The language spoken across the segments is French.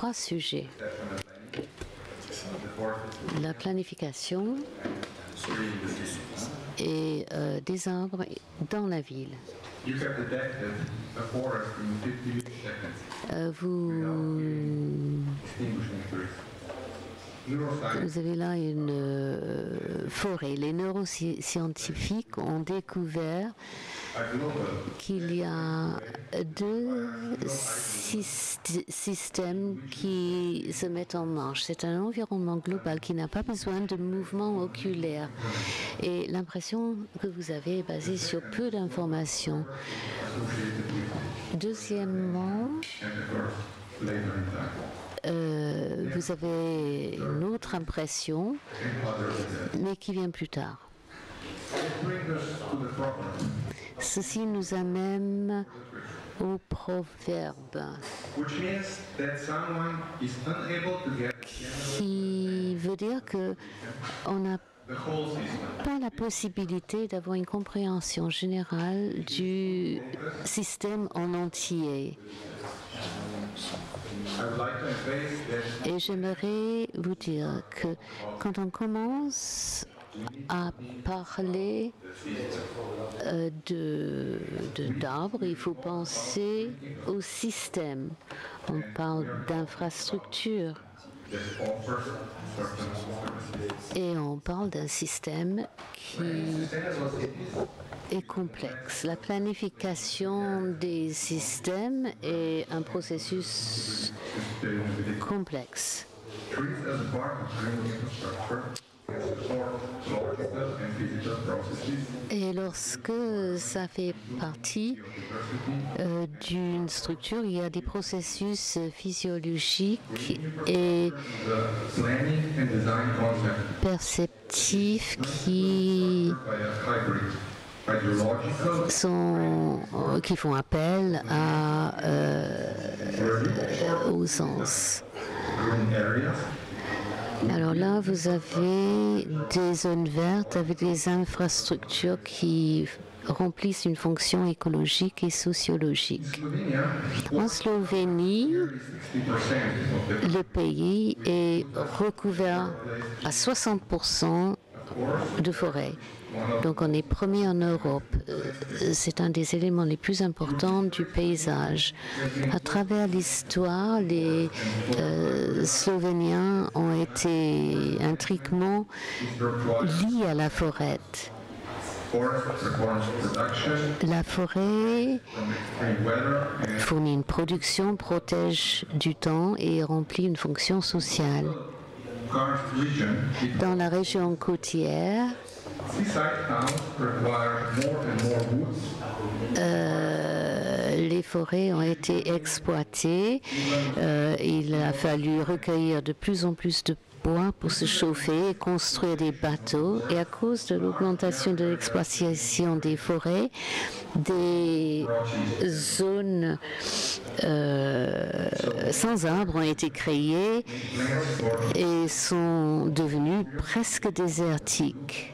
3 sujets. La planification et des arbres dans la ville. Vous avez là une forêt. Les neuroscientifiques ont découvert qu'il y a 2 systèmes qui se mettent en marche. C'est un environnement global qui n'a pas besoin de mouvement oculaire. Et l'impression que vous avez est basée sur peu d'informations. Deuxièmement, vous avez une autre impression, mais qui vient plus tard. Ceci nous amène au proverbe qui veut dire qu'on n'a pas la possibilité d'avoir une compréhension générale du système en entier. Et j'aimerais vous dire que quand on commence à parler d'arbres, il faut penser au système. On parle d'infrastructure. Et on parle d'un système qui est complexe. La planification des systèmes est un processus complexe. Et lorsque ça fait partie d'une structure, il y a des processus physiologiques et perceptifs qui font appel au sens. Alors là, vous avez des zones vertes avec des infrastructures qui remplissent une fonction écologique et sociologique. En Slovénie, le pays est recouvert à 60% de forêt. Donc on est premier en Europe. C'est un des éléments les plus importants du paysage. À travers l'histoire, les Slovéniens ont été intriquement liés à la forêt. La forêt fournit une production, protège du temps et remplit une fonction sociale. Dans la région côtière, les forêts ont été exploitées. Il a fallu recueillir de plus en plus de bois pour se chauffer et construire des bateaux. Et à cause de l'augmentation de l'exploitation des forêts, des zones sans arbres ont été créées et sont devenues presque désertiques.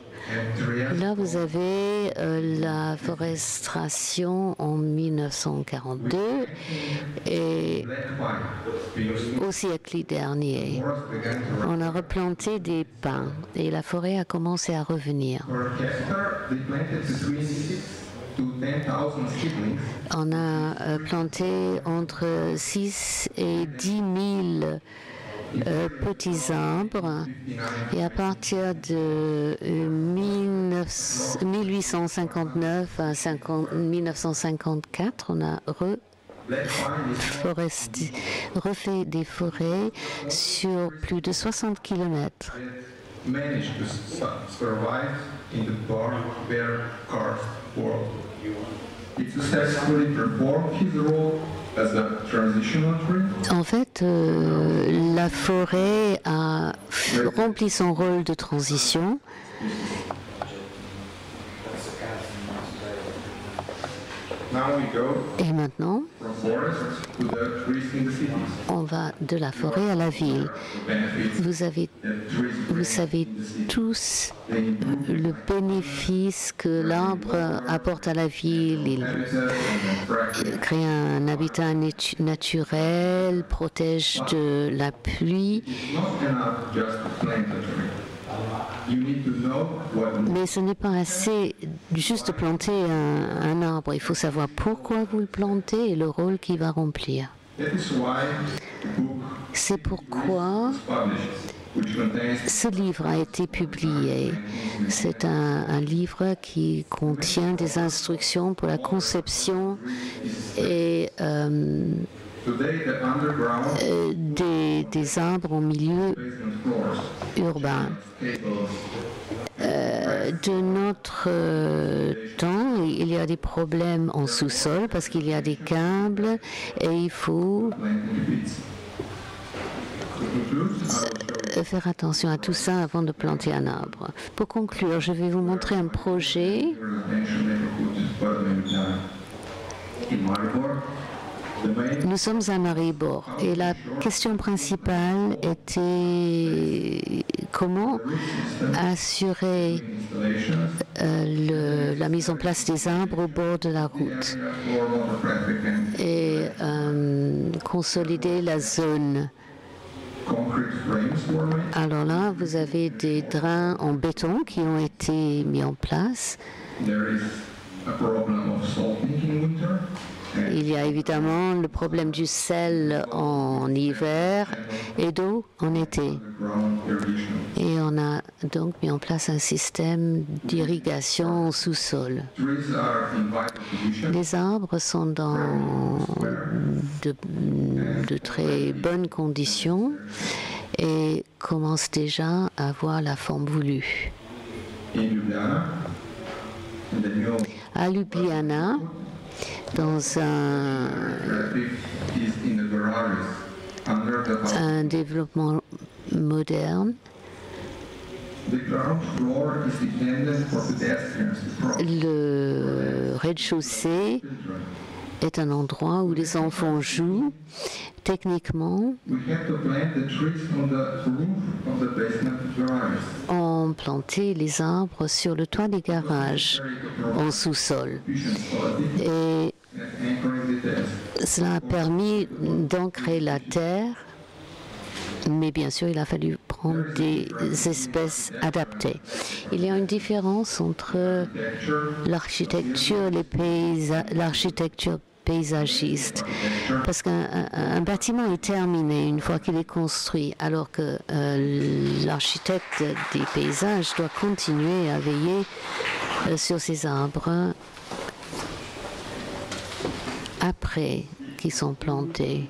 Là, vous avez la forestation en 1942 et au siècle dernier. On a replanté des pins et la forêt a commencé à revenir. On a planté entre 6 et 10 000 petits arbres et à partir de 1859 à 1954, on a refait des forêts sur plus de 60 kilomètres. En fait, la forêt a rempli son rôle de transition. Et maintenant, on va de la forêt à la ville. Vous savez tous le bénéfice que l'arbre apporte à la ville. Il crée un habitat naturel, protège de la pluie. Mais ce n'est pas assez juste de planter un arbre. Il faut savoir pourquoi vous le plantez et le rôle qu'il va remplir. C'est pourquoi ce livre a été publié. C'est un livre qui contient des instructions pour la conception et des arbres en milieu urbain. De notre temps, il y a des problèmes en sous-sol parce qu'il y a des câbles et il faut faire attention à tout ça avant de planter un arbre. Pour conclure, je vais vous montrer un projet. Nous sommes à Maribor et la question principale était comment assurer la mise en place des arbres au bord de la route et consolider la zone. Alors là, vous avez des drains en béton qui ont été mis en place. Il y a évidemment le problème du sel en hiver et d'eau en été. Et on a donc mis en place un système d'irrigation au sous-sol. Les arbres sont dans de très bonnes conditions et commencent déjà à avoir la forme voulue. À Ljubljana, dans un développement moderne, le rez-de-chaussée est un endroit où les enfants jouent. Techniquement, on plantait les arbres sur le toit des garages en sous-sol. Et cela a permis d'ancrer la terre, mais bien sûr, il a fallu prendre des espèces adaptées. Il y a une différence entre l'architecture l'architecture paysagiste, parce qu'un bâtiment est terminé une fois qu'il est construit, alors que l'architecte des paysages doit continuer à veiller sur ces arbres après qu'ils sont plantés.